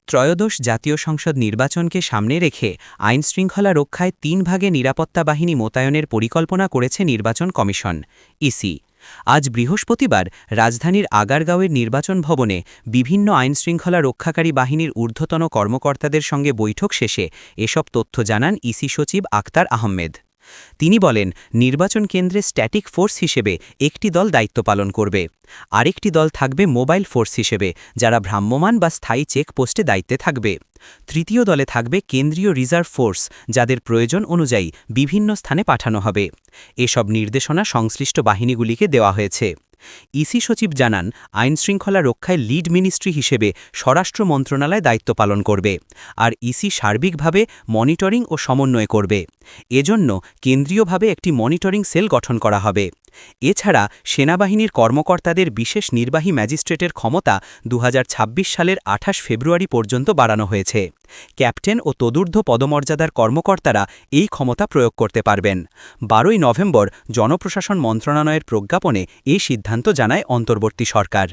ত্রয়োদশ জাতীয় সংসদ নির্বাচনকে সামনে রেখে আইনশৃঙ্খলা রক্ষায় ৩ ভাগে নিরাপত্তা বাহিনী মোতায়েনের পরিকল্পনা করেছে নির্বাচন কমিশন ইসি। আজ বৃহস্পতিবার রাজধানীর আগারগাঁওয়ের নির্বাচন ভবনে বিভিন্ন আইনশৃঙ্খলা রক্ষাকারী বাহিনীর ঊর্ধ্বতন কর্মকর্তাদের সঙ্গে বৈঠক শেষে এসব তথ্য জানান ইসি সচিব আক্তার আহমেদ। তিনি বলেন, নির্বাচন কেন্দ্রে স্ট্যাটিক ফোর্স হিসেবে একটি দল দায়িত্ব পালন করবে, আরেকটি দল থাকবে মোবাইল ফোর্স হিসেবে, যারা ভ্রাম্যমাণ বা স্থায়ী চেকপোস্টে দায়িত্বে থাকবে। তৃতীয় দলে থাকবে কেন্দ্রীয় রিজার্ভ ফোর্স, যাদের প্রয়োজন অনুযায়ী বিভিন্ন স্থানে পাঠানো হবে। এসব নির্দেশনা সংশ্লিষ্ট বাহিনীগুলিকে দেওয়া হয়েছে। ইসি সচিব জানান, আইনশৃঙ্খলা রক্ষায় লিড মিনিস্ট্রি হিসেবে স্বরাষ্ট্র মন্ত্রণালয় দায়িত্ব পালন করবে, আর ইসি সার্বিকভাবে মনিটরিং ও সমন্বয় করবে। এজন্য কেন্দ্রীয়ভাবে একটি মনিটরিং সেল গঠন করা হবে। এছাড়া সেনাবাহিনীর কর্মকর্তাদের বিশেষ নির্বাহী ম্যাজিস্ট্রেটের ক্ষমতা ২০২৬ সালের ২৮ ফেব্রুয়ারি পর্যন্ত বাড়ানো হয়েছে। ক্যাপ্টেন ও তদূর্ধ্ব পদমর্যাদার কর্মকর্তারা এই ক্ষমতা প্রয়োগ করতে পারবেন। ১২ই নভেম্বর জনপ্রশাসন মন্ত্রণালয়ের প্রজ্ঞাপনে এই সিদ্ধান্ত জানায় অন্তর্বর্তী সরকার।